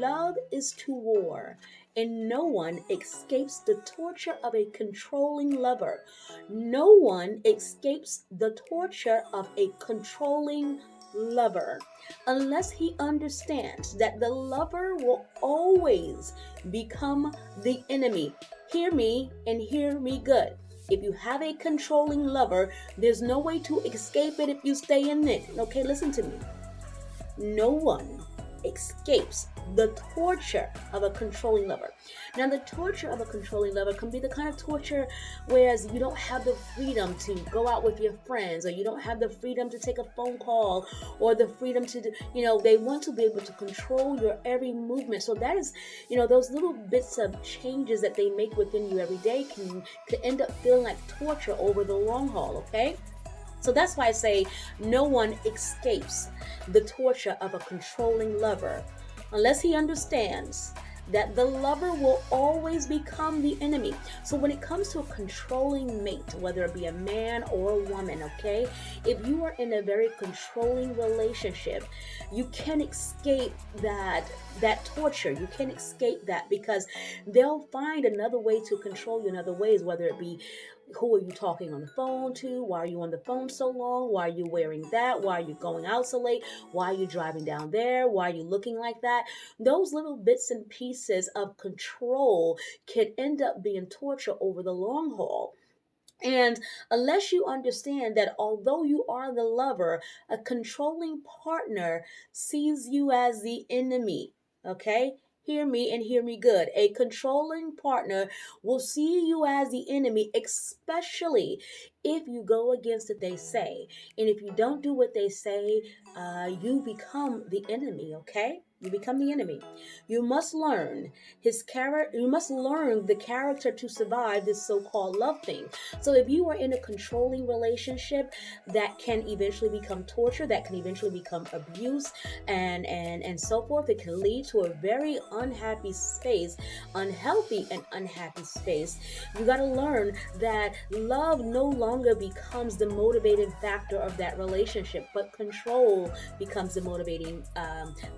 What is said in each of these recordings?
love is to war, and no one escapes the torture of a controlling lover. No one escapes the torture of a controlling lover unless he understands that the lover will always become the enemy. Hear me and hear me good. If you have a controlling lover, there's no way to escape it if you stay in it. Okay, listen to me. No one escapes the torture of a controlling lover. Now, the torture of a controlling lover can be the kind of torture whereas you don't have the freedom to go out with your friends, or you don't have the freedom to take a phone call, or the freedom to, they want to be able to control your every movement. So that is, those little bits of changes that they make within you every day can end up feeling like torture over the long haul, okay? So that's why I say no one escapes the torture of a controlling lover unless he understands that the lover will always become the enemy. So when it comes to a controlling mate, whether it be a man or a woman, okay, if you are in a very controlling relationship, you can't escape that torture. You can't escape that, because they'll find another way to control you in other ways, whether it be who are you talking on the phone to? Why are you on the phone so long? Why are you wearing that? Why are you going out so late? Why are you driving down there? Why are you looking like that? Those little bits and pieces of control can end up being torture over the long haul. And unless you understand that although you are the lover, a controlling partner sees you as the enemy, okay? Hear me and hear me good. A controlling partner will see you as the enemy, especially if you go against what they say. And if you don't do what they say, you become the enemy, okay? You become the enemy. You must learn his character. You must learn the character to survive this so-called love thing. So if you are in a controlling relationship, that can eventually become torture, that can eventually become abuse, and so forth. It can lead to a very unhappy space, unhealthy and unhappy space. You got to learn that love no longer becomes the motivating factor of that relationship, but control becomes the motivating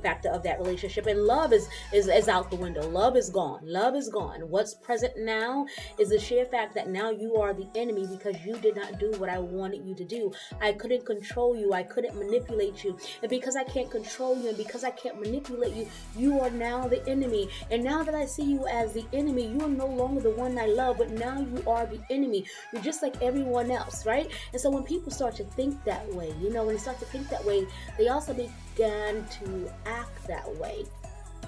factor of that relationship. And love is out the window. Love is gone. Love is gone. What's present now is the sheer fact that now you are the enemy because you did not do what I wanted you to do. I couldn't control you. I couldn't manipulate you. And because I can't control you and because I can't manipulate you, you are now the enemy. And now that I see you as the enemy, you are no longer the one I love, but now you are the enemy. You're just like everyone else, right? And so when people start to think that way, when they start to think that way, they also began to act that way.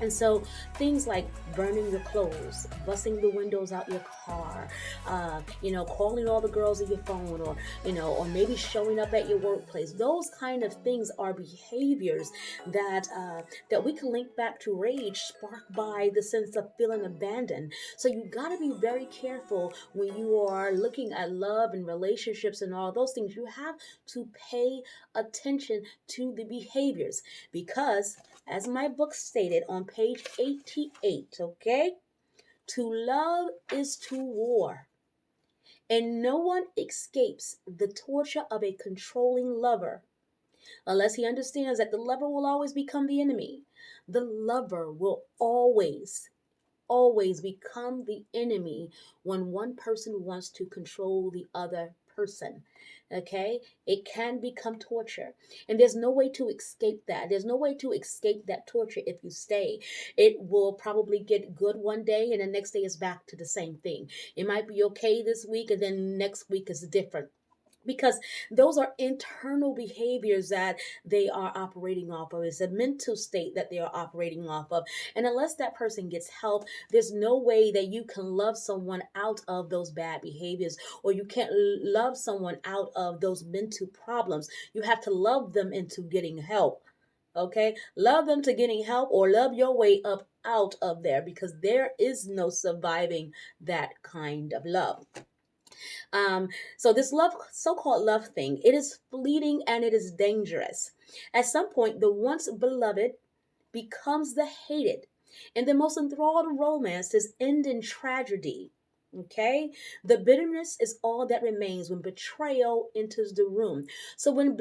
And so things like burning your clothes, busting the windows out your car, calling all the girls on your phone, or maybe showing up at your workplace. Those kind of things are behaviors that we can link back to rage sparked by the sense of feeling abandoned. So you got to be very careful when you are looking at love and relationships and all those things. You have to pay attention to the behaviors, because as my book stated on page 88, okay? To love is to war, and no one escapes the torture of a controlling lover unless he understands that the lover will always become the enemy. The lover will always become the enemy when one person wants to control the other person. Okay, it can become torture, and there's no way to escape that. There's no way to escape that torture if you stay. It will probably get good one day, and the next day is back to the same thing. It might be okay this week, and then next week is different, because those are internal behaviors that they are operating off of. It's a mental state that they are operating off of. And unless that person gets help, there's no way that you can love someone out of those bad behaviors, or you can't love someone out of those mental problems. You have to love them into getting help. Okay? Love them to getting help, or love your way up out of there, because there is no surviving that kind of love. So this love, so-called love thing, it is fleeting and it is dangerous. At some point, the once beloved becomes the hated, and the most enthralled romances end in tragedy. Okay, the bitterness is all that remains when betrayal enters the room. So when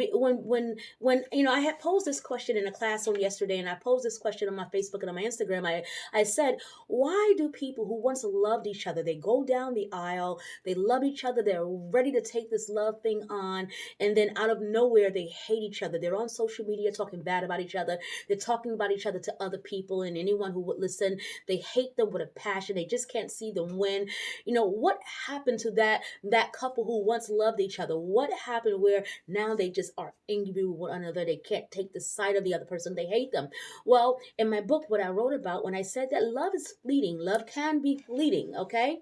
I had posed this question in a classroom yesterday, and I posed this question on my Facebook and on my Instagram. I said, why do people who once loved each other, they go down the aisle, they love each other, they're ready to take this love thing on, and then out of nowhere they hate each other. They're on social media talking bad about each other. They're talking about each other to other people and anyone who would listen. They hate them with a passion. They just can't see them win. What happened to that couple who once loved each other? What happened where now they just are angry with one another? They can't take the side of the other person. They hate them. Well, in my book, what I wrote about, when I said that love is fleeting, love can be fleeting, okay?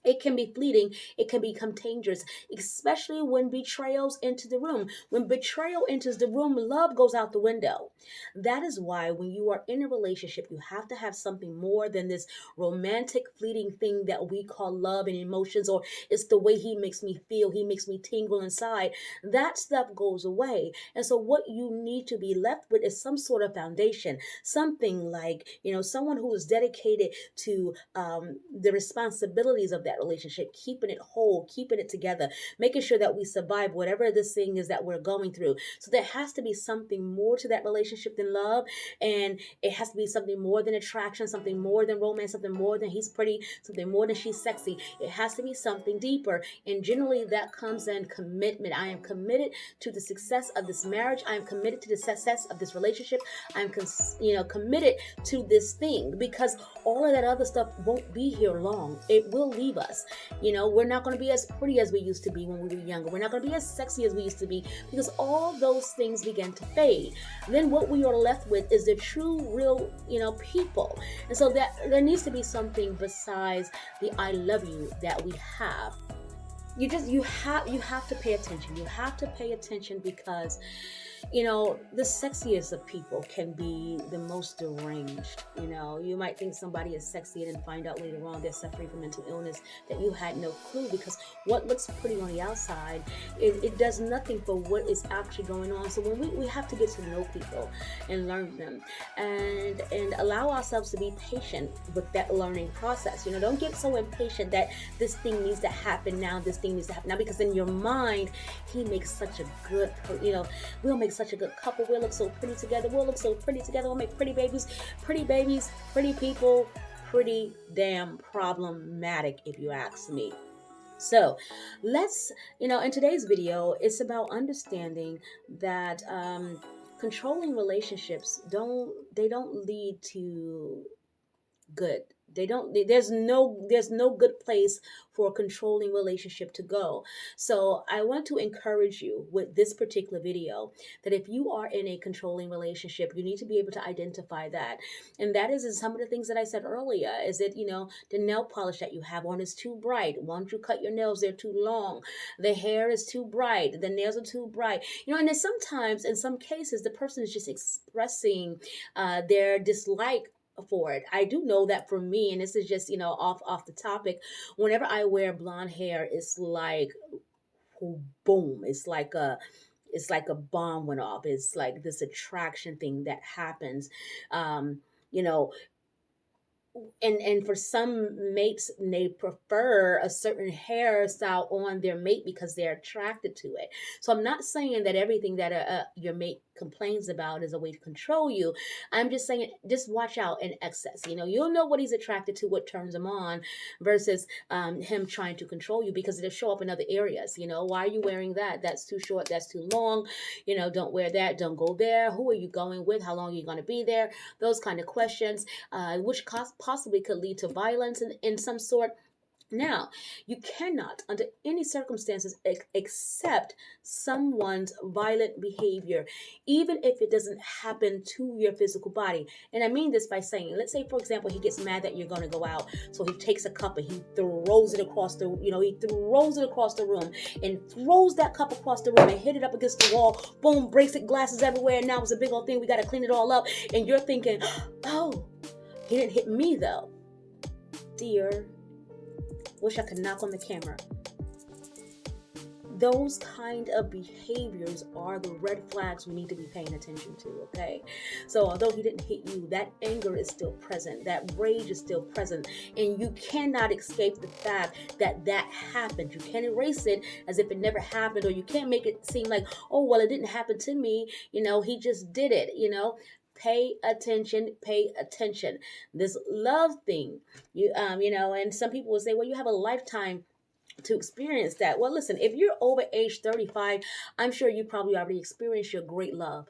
It can be fleeting. It can become dangerous, especially when betrayals enter the room. When betrayal enters the room, love goes out the window. That is why when you are in a relationship, you have to have something more than this romantic, fleeting thing that we call love and emotions, or it's the way he makes me feel. He makes me tingle inside. That stuff goes away. And so what you need to be left with is some sort of foundation, something like, someone who is dedicated to the responsibilities of that relationship, keeping it whole, keeping it together, making sure that we survive whatever this thing is that we're going through. So there has to be something more to that relationship than love, and it has to be something more than attraction, something more than romance, something more than he's pretty, something more than she's sexy. It has to be something deeper, and generally that comes in commitment. I am committed to the success of this marriage. I am committed to the success of this relationship. I'm committed to this thing, because all of that other stuff won't be here long. It will leave us. We're not going to be as pretty as we used to be when we were younger. We're not going to be as sexy as we used to be, because all those things begin to fade. Then what we are left with is the true, real, people. And so that there needs to be something besides the I love you that we have. You have to pay attention. You have to pay attention, because the sexiest of people can be the most deranged. You might think somebody is sexy and then find out later on they're suffering from mental illness that you had no clue, because what looks pretty on the outside, it does nothing for what is actually going on. So when we have to get to know people and learn them, and allow ourselves to be patient with that learning process. Don't get so impatient that this thing needs to happen now, this thing needs to happen now, because in your mind, he makes such a good, we'll make such a good couple. We'll look so pretty together. We'll look so pretty together. We'll make pretty babies, pretty people, pretty damn problematic, if you ask me. So let's, in today's video, it's about understanding that controlling relationships don't lead to good. They don't there's no good place for a controlling relationship to go. So I want to encourage you with this particular video that if you are in a controlling relationship, you need to be able to identify that. And that is some of the things that I said earlier, is that the nail polish that you have on is too bright. Why don't you cut your nails? They're too long. The hair is too bright. The nails are too bright. And then sometimes, in some cases, the person is just expressing their dislike for it. I do know that for me, and this is just off the topic, whenever I wear blonde hair, it's like boom, it's like a bomb went off. It's like this attraction thing that happens. um you know and for some mates, they prefer a certain hairstyle on their mate because they're attracted to it. So I'm not saying that everything that your mate complains about is a way to control you. I'm just saying, just watch out in excess. You'll know what he's attracted to, what turns him on, versus him trying to control you, because it'll show up in other areas. Why are you wearing that? That's too short, that's too long. Don't wear that, don't go there. Who are you going with? How long are you going to be there? Those kind of questions, which possibly could lead to violence in some sort. Now, you cannot, under any circumstances, accept someone's violent behavior, even if it doesn't happen to your physical body. And I mean this by saying, let's say, for example, he gets mad that you're going to go out, so he takes a cup and he throws it across the room, and throws that cup across the room and hit it up against the wall. Boom, breaks it, glasses everywhere, and now it's a big old thing. We got to clean it all up, and you're thinking, oh, he didn't hit me though, dear. Wish I could knock on the camera. Those kind of behaviors are the red flags we need to be paying attention to, okay? So although he didn't hit you, that anger is still present, that rage is still present, and you cannot escape the fact that that happened. You can't erase it as if it never happened, or you can't make it seem like, oh, well, it didn't happen to me, he just did it, Pay attention, pay attention. This love thing, and some people will say, well, you have a lifetime to experience that. Well, listen, if you're over age 35, I'm sure you probably already experienced your great love.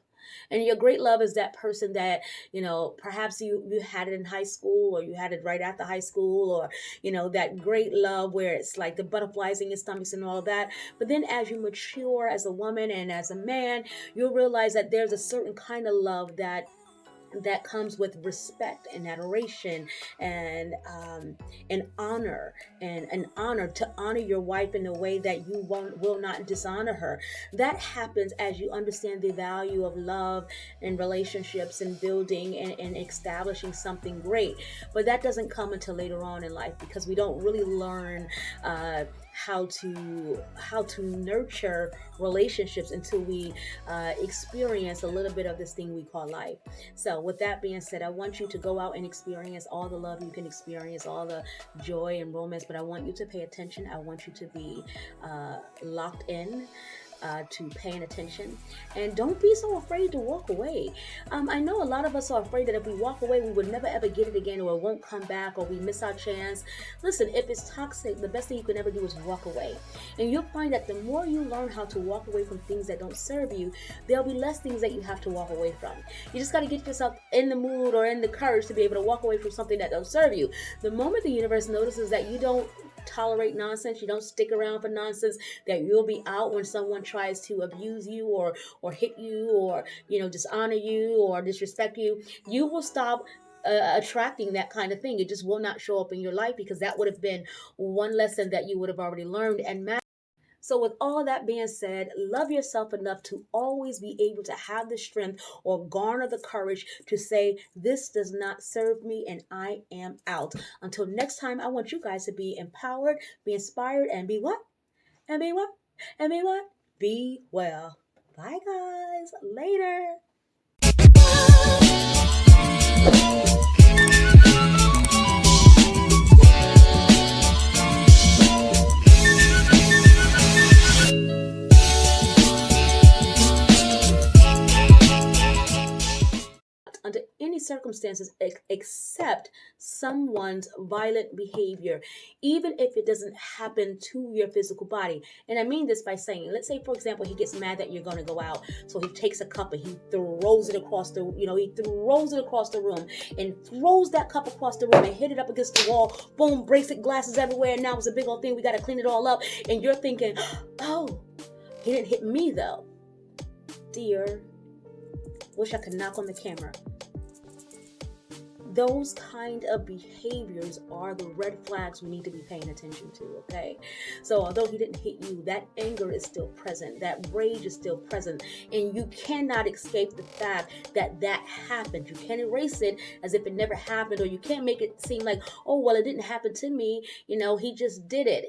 And your great love is that person that, perhaps you had it in high school, or you had it right after high school, or, that great love where it's like the butterflies in your stomachs and all of that. But then as you mature as a woman and as a man, you'll realize that there's a certain kind of love that comes with respect and adoration and honor, and an honor to honor your wife in a way that you will not dishonor her. That happens as you understand the value of love and relationships and building and establishing something great. But that doesn't come until later on in life, because we don't really learn how to nurture relationships until we experience a little bit of this thing we call life. So with that being said, I want you to go out and experience all the love you can experience, all the joy and romance, but I want you to pay attention. I want you to be locked in, to paying attention, and don't be so afraid to walk away. I know a lot of us are afraid that if we walk away, we would never ever get it again, or it won't come back, or we miss our chance. Listen, if it's toxic, the best thing you can ever do is walk away. And you'll find that the more you learn how to walk away from things that don't serve you, there'll be less things that you have to walk away from. You just got to get yourself in the mood or in the courage to be able to walk away from something that don't serve you. The moment the universe notices that you don't tolerate nonsense, you don't stick around for nonsense, that you'll be out when someone tries to abuse you or hit you, or dishonor you or disrespect you, you will stop attracting that kind of thing. It just will not show up in your life, because that would have been one lesson that you would have already learned and mastered. So with all that being said, love yourself enough to always be able to have the strength or garner the courage to say, this does not serve me and I am out. Until next time, I want you guys to be empowered, be inspired, and be what? And be what? And be what? Be well. Bye guys. Later. Under any circumstances accept someone's violent behavior, even if it doesn't happen to your physical body. And I mean this by saying, let's say, for example, he gets mad that you're going to go out. So he takes a cup and he throws it across the room, and throws that cup across the room and hit it up against the wall. Boom, breaks it, glasses everywhere. And now it's a big old thing. We got to clean it all up. And you're thinking, oh, he didn't hit me though. Dear, wish I could knock on the camera. Those kind of behaviors are the red flags we need to be paying attention to, okay? So although he didn't hit you, that anger is still present, that rage is still present, and you cannot escape the fact that that happened. You can't erase it as if it never happened, or you can't make it seem like, oh, well, it didn't happen to me, he just did it,